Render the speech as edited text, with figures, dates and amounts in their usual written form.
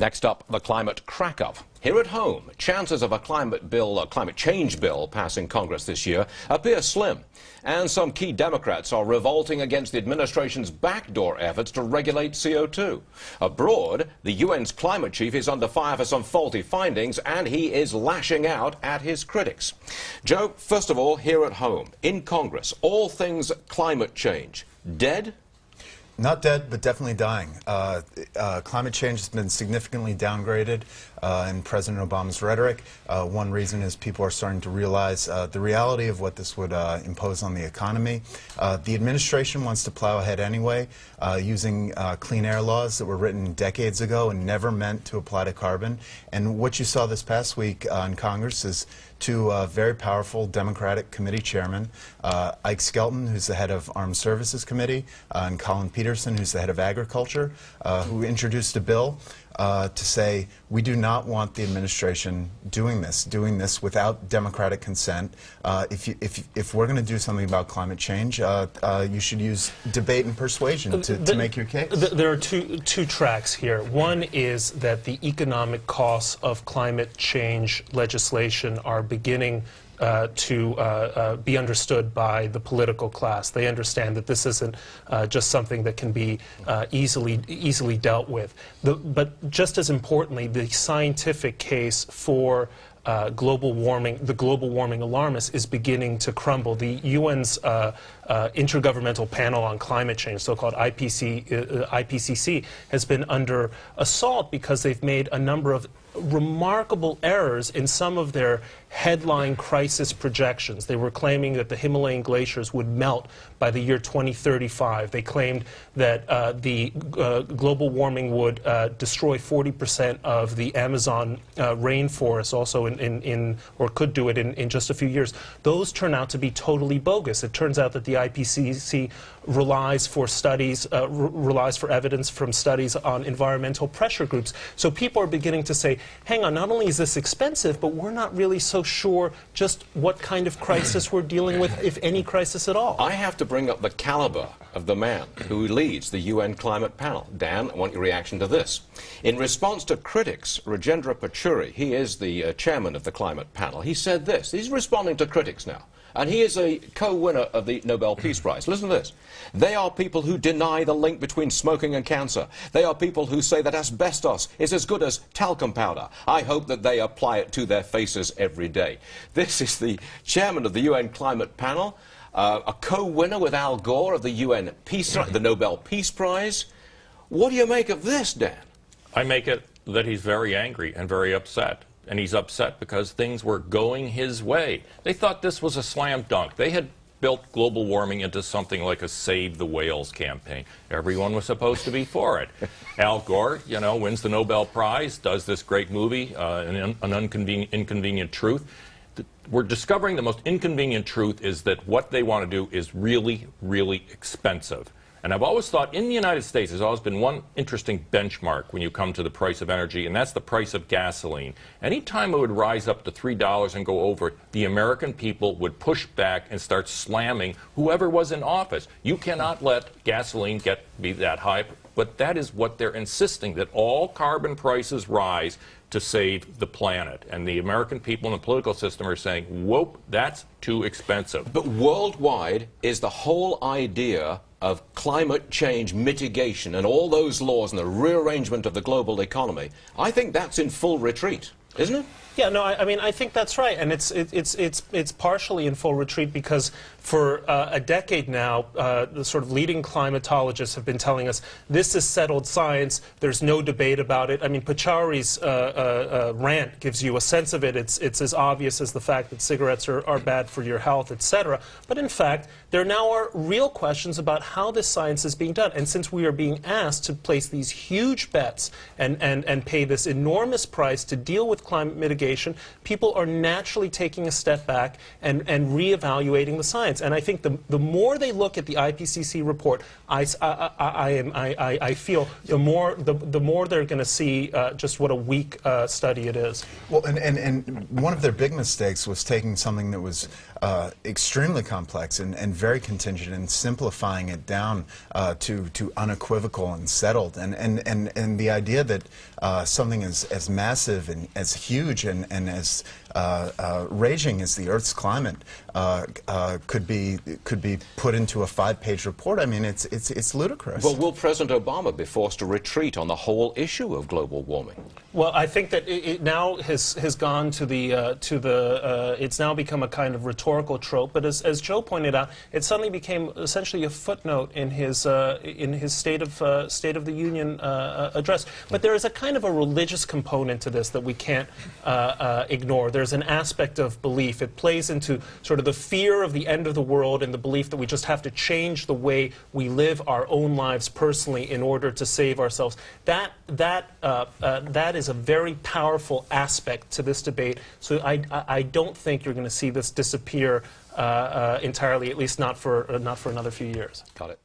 Next up, the climate crack-up. Here at home, chances of a climate change bill passing Congress this year appear slim. And some key Democrats are revolting against the administration's backdoor efforts to regulate CO2. Abroad, the UN's climate chief is under fire for some faulty findings, and he is lashing out at his critics. Joe, first of all, here at home, in Congress, all things climate change, dead? Not dead, but definitely dying. Climate change has been significantly downgraded in President Obama's rhetoric. One reason is people are starting to realize the reality of what this would impose on the economy. The administration wants to plow ahead anyway, using clean air laws that were written decades ago and never meant to apply to carbon. And what you saw this past week in Congress is two very powerful Democratic committee chairmen, Ike Skelton, who's the head of Armed Services Committee, and Colin Peterson, who's the head of Agriculture, who introduced a bill to say we do not want the administration doing this without Democratic consent. If we're going to do something about climate change, you should use debate and persuasion to make your case. There are two tracks here. One is that the economic costs of climate change legislation are beginning to be understood by the political class. They understand that this isn't just something that can be easily dealt with. But just as importantly, the scientific case for global warming, the global warming alarmists, is beginning to crumble. The UN's Intergovernmental Panel on Climate Change, so-called IPCC, has been under assault because they've made a number of remarkable errors in some of their headline crisis projections. They were claiming that the Himalayan glaciers would melt by the year 2035. They claimed that the global warming would destroy 40% of the Amazon rainforest, also or could do it in just a few years. Those turn out to be totally bogus. It turns out that the IPCC relies for studies, relies for evidence from studies on environmental pressure groups. So people are beginning to say, hang on, not only is this expensive, but we're not really so sure just what kind of crisis we're dealing with, if any crisis at all. I have to bring up the caliber of the man who leads the UN Climate Panel. Dan, I want your reaction to this. In response to critics, Rajendra Pachauri, he is the chairman of the Climate Panel, he said this. He's responding to critics now. And he is a co-winner of the Nobel Peace Prize. Listen to this. They are people who deny the link between smoking and cancer. They are people who say that asbestos is as good as talcum powder. I hope that they apply it to their faces every day. This is the chairman of the UN Climate Panel, a co-winner with Al Gore of the UN the Nobel Peace Prize. What do you make of this, Dan? I make it that he's very angry and very upset. And he's upset because things were going his way. They thought this was a slam dunk. They had built global warming into something like a Save the Whales campaign. Everyone was supposed to be for it. Al Gore, you know, wins the Nobel Prize, does this great movie, An Inconvenient Truth. We're discovering the most inconvenient truth is that what they want to do is really, really expensive. And I've always thought in the United States there's always been one interesting benchmark when you come to the price of energy, and that's the price of gasoline. Any time it would rise up to $3 and go over it, the American people would push back and start slamming whoever was in office. You cannot let gasoline be that high, but that is what they're insisting, that all carbon prices rise to save the planet. And the American people in the political system are saying, whoop, that's too expensive. But worldwide is the whole idea of climate change mitigation and all those laws and the rearrangement of the global economy, I think that's in full retreat, isn't it? Yeah, no, I mean, I think that's right, and it's partially in full retreat because for a decade now, the sort of leading climatologists have been telling us this is settled science. There's no debate about it. I mean, Pachauri's rant gives you a sense of it. It's as obvious as the fact that cigarettes are bad for your health, etc. But in fact, there now are real questions about how this science is being done. And since we are being asked to place these huge bets and pay this enormous price to deal with climate mitigation, people are naturally taking a step back and reevaluating the science. science. And I think the more they look at the IPCC report, I feel the more they're going to see just what a weak study it is. Well, and one of their big mistakes was taking something that was extremely complex and very contingent and simplifying it down to unequivocal and settled. And the idea that something as massive and as huge and as raging as the Earth's climate could be put into a 5-page report. I mean, it's ludicrous. Well, will President Obama be forced to retreat on the whole issue of global warming? Well, I think that it now has gone to it's now become a kind of rhetorical trope. But as Joe pointed out, it suddenly became essentially a footnote in his State of the Union address. But there is a kind of a religious component to this that we can't ignore. There's an aspect of belief. It plays into sort of the fear of the end of the world and the belief that we just have to change the way we live our own lives personally in order to save ourselves. That is a very powerful aspect to this debate. So I don't think you're going to see this disappear entirely, at least not for another few years. Got it.